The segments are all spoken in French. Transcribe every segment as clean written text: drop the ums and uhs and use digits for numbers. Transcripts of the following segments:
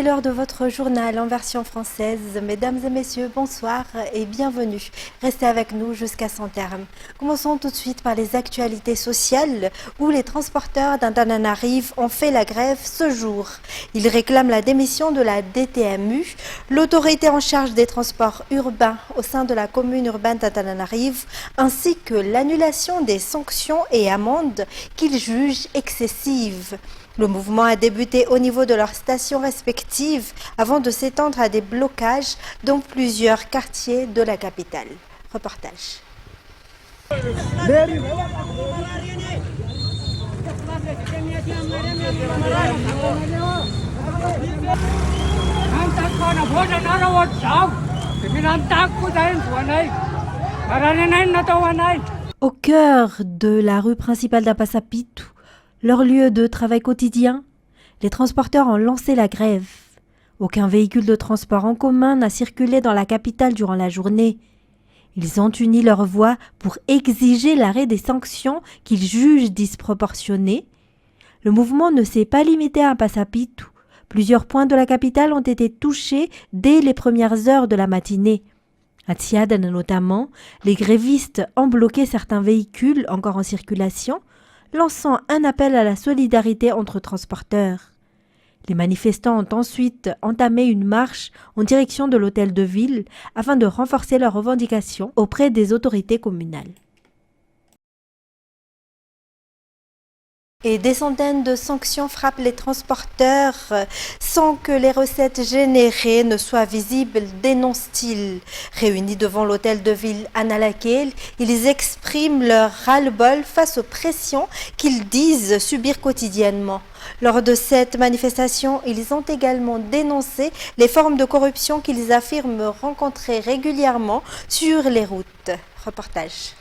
l'heure de votre journal en version française. Mesdames et messieurs, bonsoir et bienvenue. Restez avec nous jusqu'à son terme. Commençons tout de suite par les actualités sociales où les transporteurs d'Antananarive ont fait la grève ce jour. Ils réclament la démission de la DTMU, l'autorité en charge des transports urbains au sein de la commune urbaine d'Antananarive, ainsi que l'annulation des sanctions et amendes qu'ils jugent excessives. Le mouvement a débuté au niveau de leurs stations respectives avant de s'étendre à des blocages dans plusieurs quartiers de la capitale. Reportage. Au cœur de la rue principale d'Apasapitou, leur lieu de travail quotidien, les transporteurs ont lancé la grève. Aucun véhicule de transport en commun n'a circulé dans la capitale durant la journée. Ils ont uni leur voix pour exiger l'arrêt des sanctions qu'ils jugent disproportionnées. Le mouvement ne s'est pas limité à Apasapitou. Plusieurs points de la capitale ont été touchés dès les premières heures de la matinée. À Tiadane notamment, les grévistes ont bloqué certains véhicules encore en circulation, lançant un appel à la solidarité entre transporteurs. Les manifestants ont ensuite entamé une marche en direction de l'hôtel de ville afin de renforcer leurs revendications auprès des autorités communales. Et des centaines de sanctions frappent les transporteurs sans que les recettes générées ne soient visibles, dénoncent-ils. Réunis devant l'hôtel de ville Analakeel, ils expriment leur ras-le-bol face aux pressions qu'ils disent subir quotidiennement. Lors de cette manifestation, ils ont également dénoncé les formes de corruption qu'ils affirment rencontrer régulièrement sur les routes. Reportage.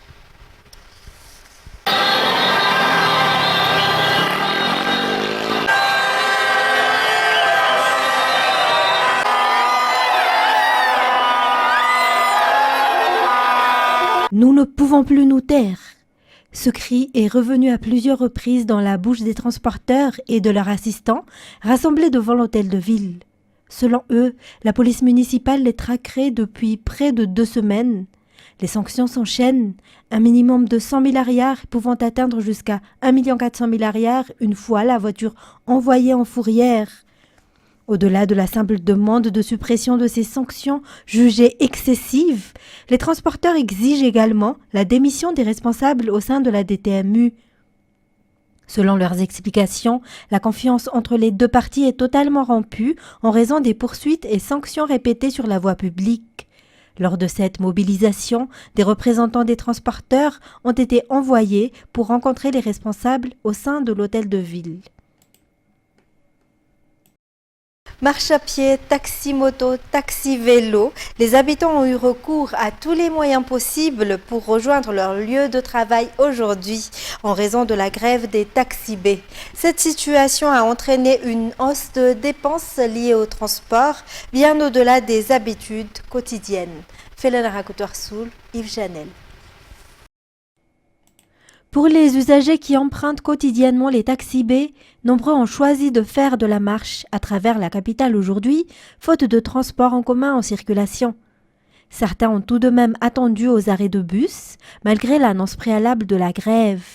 Nous ne pouvons plus nous taire. Ce cri est revenu à plusieurs reprises dans la bouche des transporteurs et de leurs assistants rassemblés devant l'hôtel de ville. Selon eux, la police municipale les traquerait depuis près de 2 semaines. Les sanctions s'enchaînent, un minimum de 100 000 ariars pouvant atteindre jusqu'à 1 400 000 ariars une fois la voiture envoyée en fourrière. Au-delà de la simple demande de suppression de ces sanctions jugées excessives, les transporteurs exigent également la démission des responsables au sein de la DTMU. Selon leurs explications, la confiance entre les deux parties est totalement rompue en raison des poursuites et sanctions répétées sur la voie publique. Lors de cette mobilisation, des représentants des transporteurs ont été envoyés pour rencontrer les responsables au sein de l'hôtel de ville. Marche à pied, taxi-moto, taxi-vélo, les habitants ont eu recours à tous les moyens possibles pour rejoindre leur lieu de travail aujourd'hui en raison de la grève des taxis B. Cette situation a entraîné une hausse de dépenses liées au transport, bien au-delà des habitudes quotidiennes. Félène Rakoutoir Soul, Yves Janel. Pour les usagers qui empruntent quotidiennement les taxis B, nombreux ont choisi de faire de la marche à travers la capitale aujourd'hui, faute de transport en commun en circulation. Certains ont tout de même attendu aux arrêts de bus, malgré l'annonce préalable de la grève.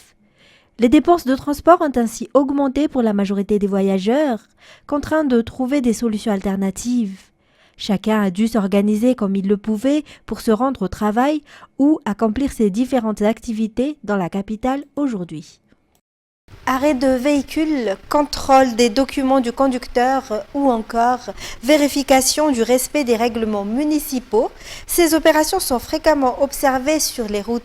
Les dépenses de transport ont ainsi augmenté pour la majorité des voyageurs, contraints de trouver des solutions alternatives. Chacun a dû s'organiser comme il le pouvait pour se rendre au travail ou accomplir ses différentes activités dans la capitale aujourd'hui. Arrêt de véhicules, contrôle des documents du conducteur ou encore vérification du respect des règlements municipaux. Ces opérations sont fréquemment observées sur les routes.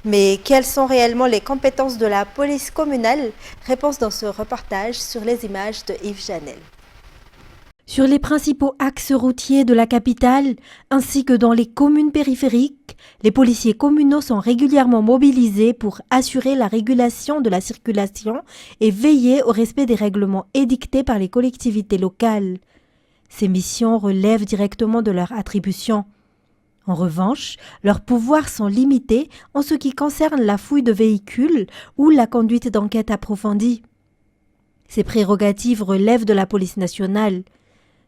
Mais quelles sont réellement les compétences de la police communale? Réponse dans ce reportage sur les images de Yves Janel. Sur les principaux axes routiers de la capitale, ainsi que dans les communes périphériques, les policiers communaux sont régulièrement mobilisés pour assurer la régulation de la circulation et veiller au respect des règlements édictés par les collectivités locales. Ces missions relèvent directement de leur attribution. En revanche, leurs pouvoirs sont limités en ce qui concerne la fouille de véhicules ou la conduite d'enquêtes approfondies. Ces prérogatives relèvent de la police nationale.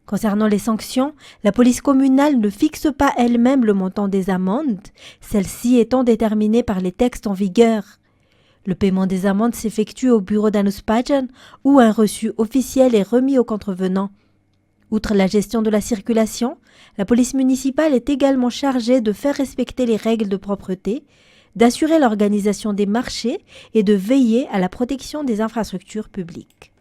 Concernant les sanctions, la police communale ne fixe pas elle-même le montant des amendes, celles-ci étant déterminées par les textes en vigueur. Le paiement des amendes s'effectue au bureau d'Anuspajan où un reçu officiel est remis aux contrevenants. Outre la gestion de la circulation, la police municipale est également chargée de faire respecter les règles de propreté, d'assurer l'organisation des marchés et de veiller à la protection des infrastructures publiques.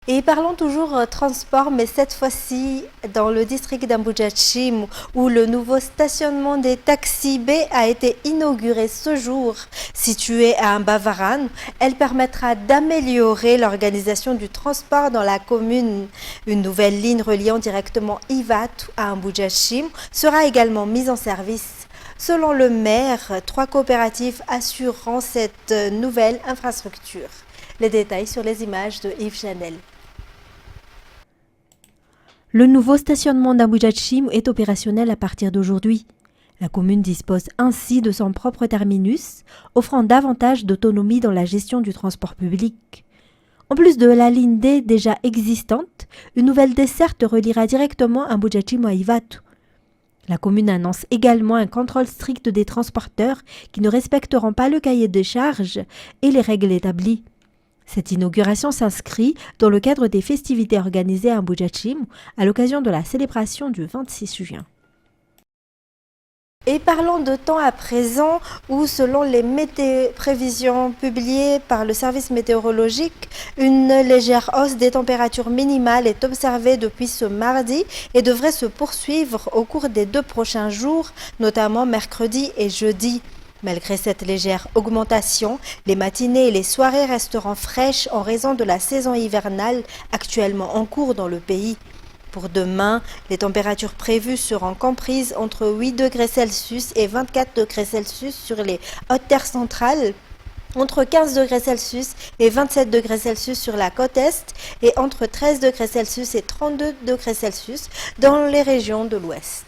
Et parlons toujours transport, mais cette fois-ci dans le district d'Ambujachim, où le nouveau stationnement des taxis B a été inauguré ce jour. Situé à Ambavaran, elle permettra d'améliorer l'organisation du transport dans la commune. Une nouvelle ligne reliant directement Ivat à Ambujachim sera également mise en service. Selon le maire, 3 coopératives assureront cette nouvelle infrastructure. Les détails sur les images de Yves Chanel. Le nouveau stationnement d'Ambujachim est opérationnel à partir d'aujourd'hui. La commune dispose ainsi de son propre terminus, offrant davantage d'autonomie dans la gestion du transport public. En plus de la ligne D déjà existante, une nouvelle desserte reliera directement Ambujachim à Ivatu. La commune annonce également un contrôle strict des transporteurs qui ne respecteront pas le cahier des charges et les règles établies. Cette inauguration s'inscrit dans le cadre des festivités organisées à Ambujachim à l'occasion de la célébration du 26 juin. Et parlons de temps à présent où, selon les prévisions publiées par le service météorologique, une légère hausse des températures minimales est observée depuis ce mardi et devrait se poursuivre au cours des 2 prochains jours, notamment mercredi et jeudi. Malgré cette légère augmentation, les matinées et les soirées resteront fraîches en raison de la saison hivernale actuellement en cours dans le pays. Pour demain, les températures prévues seront comprises entre 8 degrés Celsius et 24 degrés Celsius sur les hautes terres centrales, entre 15 degrés Celsius et 27 degrés Celsius sur la côte Est et entre 13 degrés Celsius et 32 degrés Celsius dans les régions de l'Ouest.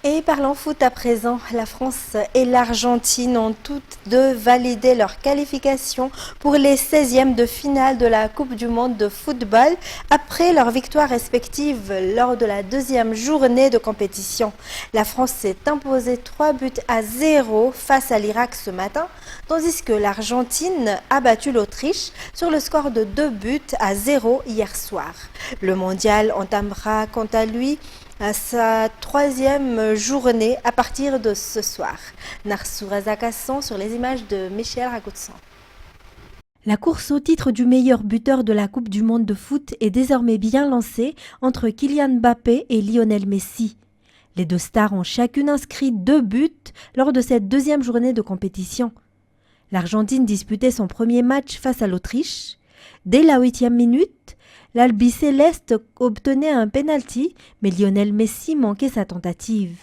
Et parlons foot à présent, la France et l'Argentine ont toutes deux validé leur qualification pour les 16e de finale de la Coupe du Monde de football après leur victoire respective lors de la 2e journée de compétition. La France s'est imposée 3-0 face à l'Irak ce matin, tandis que l'Argentine a battu l'Autriche sur le score de 2-0 hier soir. Le mondial entamera quant à lui à sa 3e journée à partir de ce soir. Narsoura Zakassan sur les images de Michel Ragoutsan. La course au titre du meilleur buteur de la Coupe du Monde de foot est désormais bien lancée entre Kylian Mbappé et Lionel Messi. Les 2 stars ont chacune inscrit 2 buts lors de cette 2e journée de compétition. L'Argentine disputait son premier match face à l'Autriche. Dès la 8e minute, l'Albi-Céleste obtenait un penalty, mais Lionel Messi manquait sa tentative.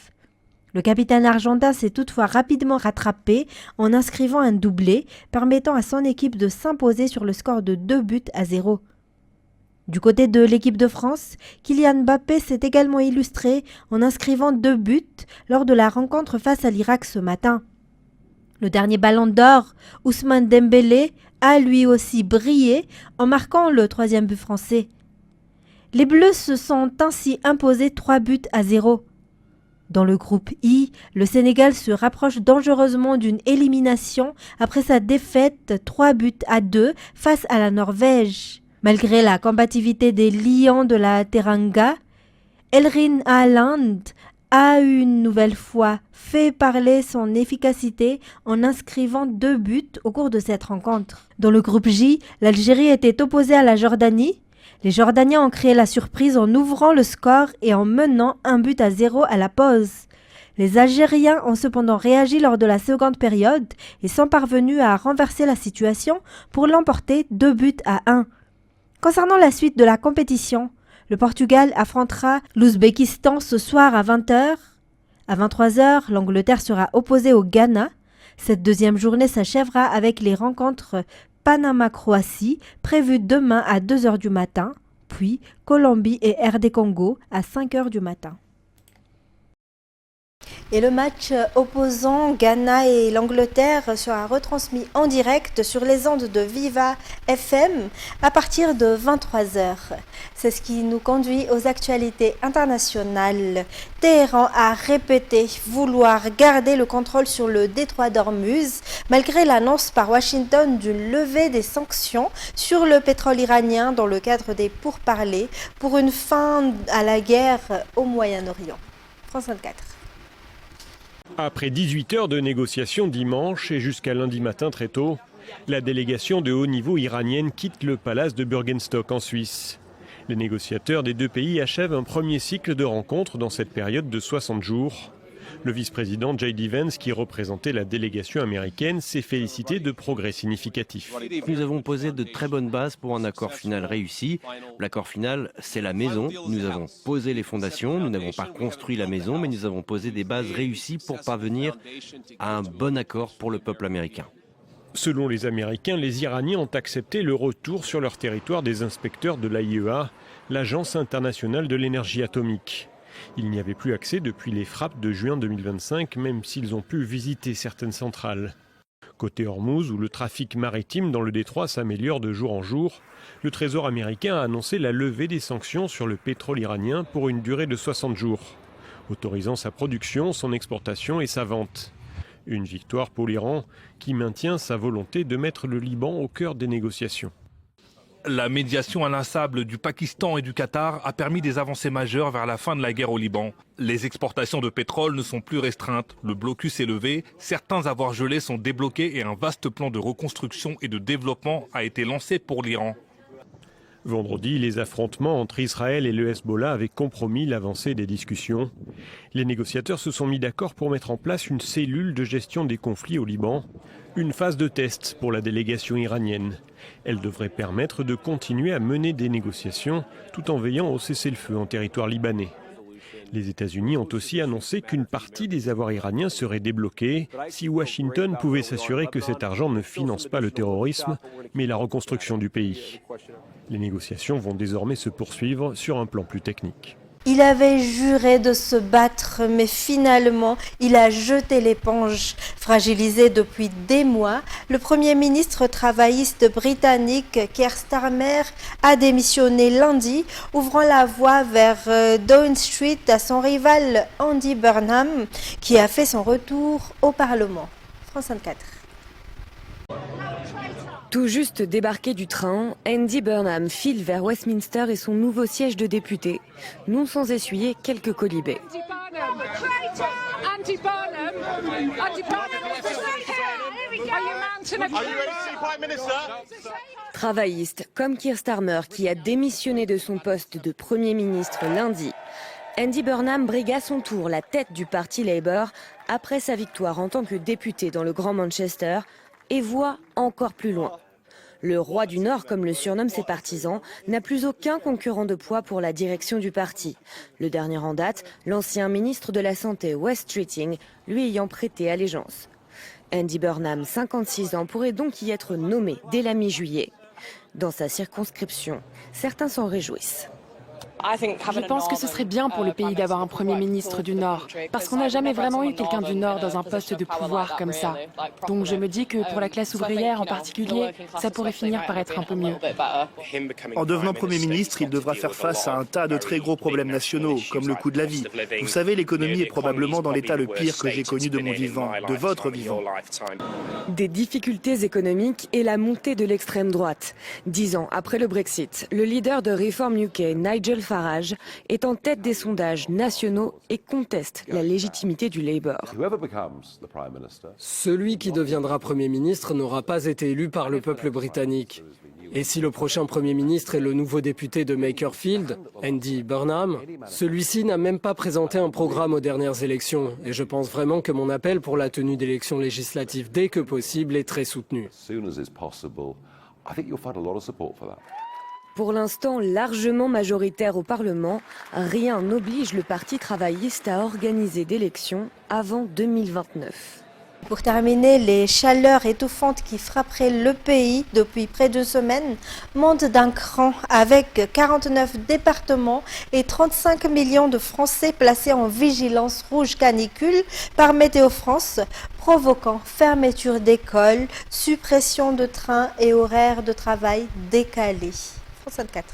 Le capitaine argentin s'est toutefois rapidement rattrapé en inscrivant un doublé, permettant à son équipe de s'imposer sur le score de 2-0. Du côté de l'équipe de France, Kylian Mbappé s'est également illustré en inscrivant 2 buts lors de la rencontre face à l'Irak ce matin. Le dernier ballon d'or, Ousmane Dembélé, a lui aussi brillé en marquant le 3e but français. Les Bleus se sont ainsi imposés 3-0. Dans le groupe I, le Sénégal se rapproche dangereusement d'une élimination après sa défaite 3-2 face à la Norvège. Malgré la combativité des Lions de la Teranga, Erling Haaland a une nouvelle fois fait parler son efficacité en inscrivant 2 buts au cours de cette rencontre. Dans le groupe J, l'Algérie était opposée à la Jordanie. Les Jordaniens ont créé la surprise en ouvrant le score et en menant 1-0 à la pause. Les Algériens ont cependant réagi lors de la seconde période et sont parvenus à renverser la situation pour l'emporter 2-1. Concernant la suite de la compétition, le Portugal affrontera l'Ouzbékistan ce soir à 20h. À 23h, l'Angleterre sera opposée au Ghana. Cette 2e journée s'achèvera avec les rencontres Panama-Croatie prévues demain à 2h du matin, puis Colombie et RD Congo à 5h du matin. Et le match opposant Ghana et l'Angleterre sera retransmis en direct sur les ondes de Viva FM à partir de 23h. C'est ce qui nous conduit aux actualités internationales. Téhéran a répété vouloir garder le contrôle sur le détroit d'Ormuz malgré l'annonce par Washington d'une levée des sanctions sur le pétrole iranien dans le cadre des pourparlers pour une fin à la guerre au Moyen-Orient. France 24. Après 18 heures de négociations dimanche et jusqu'à lundi matin très tôt, la délégation de haut niveau iranienne quitte le palace de Bürgenstock en Suisse. Les négociateurs des deux pays achèvent un premier cycle de rencontres dans cette période de 60 jours. Le vice-président J.D. Vance, qui représentait la délégation américaine, s'est félicité de progrès significatifs. Nous avons posé de très bonnes bases pour un accord final réussi. L'accord final, c'est la maison. Nous avons posé les fondations. Nous n'avons pas construit la maison, mais nous avons posé des bases réussies pour parvenir à un bon accord pour le peuple américain. Selon les Américains, les Iraniens ont accepté le retour sur leur territoire des inspecteurs de l'AIEA, l'Agence internationale de l'énergie atomique. Il n'y avait plus accès depuis les frappes de juin 2025, même s'ils ont pu visiter certaines centrales. Côté Hormuz, où le trafic maritime dans le détroit s'améliore de jour en jour, le Trésor américain a annoncé la levée des sanctions sur le pétrole iranien pour une durée de 60 jours, autorisant sa production, son exportation et sa vente. Une victoire pour l'Iran qui maintient sa volonté de mettre le Liban au cœur des négociations. La médiation inlassable du Pakistan et du Qatar a permis des avancées majeures vers la fin de la guerre au Liban. Les exportations de pétrole ne sont plus restreintes, le blocus est levé, certains avoirs gelés sont débloqués et un vaste plan de reconstruction et de développement a été lancé pour l'Iran. Vendredi, les affrontements entre Israël et le Hezbollah avaient compromis l'avancée des discussions. Les négociateurs se sont mis d'accord pour mettre en place une cellule de gestion des conflits au Liban, une phase de test pour la délégation iranienne. Elle devrait permettre de continuer à mener des négociations tout en veillant au cessez-le-feu en territoire libanais. Les États-Unis ont aussi annoncé qu'une partie des avoirs iraniens serait débloquée si Washington pouvait s'assurer que cet argent ne finance pas le terrorisme, mais la reconstruction du pays. Les négociations vont désormais se poursuivre sur un plan plus technique. Il avait juré de se battre, mais finalement, il a jeté l'éponge. Fragilisé depuis des mois, le Premier ministre travailliste britannique Keir Starmer a démissionné lundi, ouvrant la voie vers Downing Street à son rival Andy Burnham, qui a fait son retour au Parlement. France 24. Tout juste débarqué du train, Andy Burnham file vers Westminster et son nouveau siège de député, non sans essuyer quelques quolibets. Travailliste comme Keir Starmer qui a démissionné de son poste de Premier ministre lundi, Andy Burnham brigue à son tour la tête du parti Labour après sa victoire en tant que député dans le Grand Manchester et voit encore plus loin. Le roi du Nord, comme le surnomment ses partisans, n'a plus aucun concurrent de poids pour la direction du parti. Le dernier en date, l'ancien ministre de la Santé Wes Streeting, lui ayant prêté allégeance. Andy Burnham, 56 ans, pourrait donc y être nommé dès la mi-juillet. Dans sa circonscription, certains s'en réjouissent. Je pense que ce serait bien pour le pays d'avoir un Premier ministre du Nord, parce qu'on n'a jamais vraiment eu quelqu'un du Nord dans un poste de pouvoir comme ça. Donc je me dis que pour la classe ouvrière en particulier, ça pourrait finir par être un peu mieux. En devenant Premier ministre, il devra faire face à un tas de très gros problèmes nationaux, comme le coût de la vie. Vous savez, l'économie est probablement dans l'état le pire que j'ai connu de mon vivant, de votre vivant. Des difficultés économiques et la montée de l'extrême droite. 10 ans après le Brexit, le leader de Reform UK, Nigel Farage, est en tête des sondages nationaux et conteste la légitimité du Labour. Celui qui deviendra Premier ministre n'aura pas été élu par le peuple britannique. Et si le prochain Premier ministre est le nouveau député de Makerfield, Andy Burnham, celui-ci n'a même pas présenté un programme aux dernières élections. Et je pense vraiment que mon appel pour la tenue d'élections législatives dès que possible est très soutenu. Pour l'instant largement majoritaire au Parlement, rien n'oblige le Parti travailliste à organiser d'élections avant 2029. Pour terminer, les chaleurs étouffantes qui frapperaient le pays depuis près de semaines montent d'un cran avec 49 départements et 35 millions de Français placés en vigilance rouge canicule par Météo France, provoquant fermeture d'écoles, suppression de trains et horaires de travail décalés. France 24.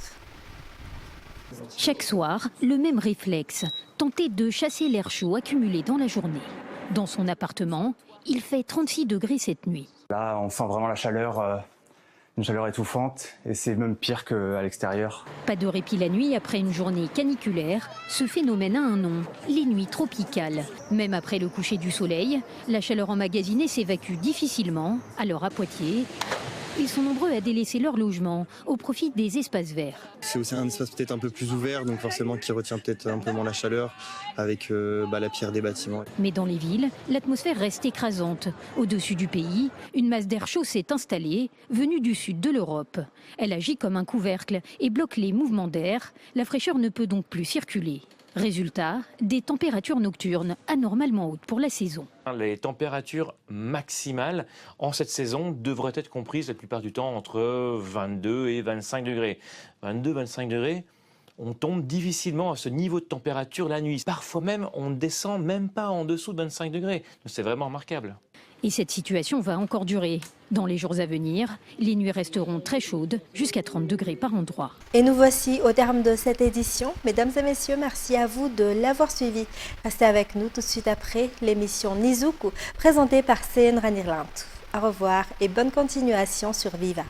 Chaque soir, le même réflexe, tenter de chasser l'air chaud accumulé dans la journée. Dans son appartement, il fait 36 degrés cette nuit. Là, on sent vraiment la chaleur, une chaleur étouffante, et c'est même pire qu'à l'extérieur. Pas de répit la nuit après une journée caniculaire. Ce phénomène a un nom, les nuits tropicales. Même après le coucher du soleil, la chaleur emmagasinée s'évacue difficilement. Alors à Poitiers, ils sont nombreux à délaisser leur logement au profit des espaces verts. C'est aussi un espace peut-être un peu plus ouvert, donc forcément qui retient peut-être un peu moins la chaleur avec la pierre des bâtiments. Mais dans les villes, l'atmosphère reste écrasante. Au-dessus du pays, une masse d'air chaud s'est installée, venue du sud de l'Europe. Elle agit comme un couvercle et bloque les mouvements d'air. La fraîcheur ne peut donc plus circuler. Résultat, des températures nocturnes anormalement hautes pour la saison. Les températures maximales en cette saison devraient être comprises la plupart du temps entre 22 et 25 degrés. 22-25 degrés, on tombe difficilement à ce niveau de température la nuit. Parfois même, on ne descend même pas en dessous de 25 degrés. C'est vraiment remarquable. Et cette situation va encore durer. Dans les jours à venir, les nuits resteront très chaudes, jusqu'à 30 degrés par endroit. Et nous voici au terme de cette édition. Mesdames et messieurs, merci à vous de l'avoir suivi. Restez avec nous tout de suite après l'émission Nizuku, présentée par CN Ranirlantu. Au revoir et bonne continuation sur Viva.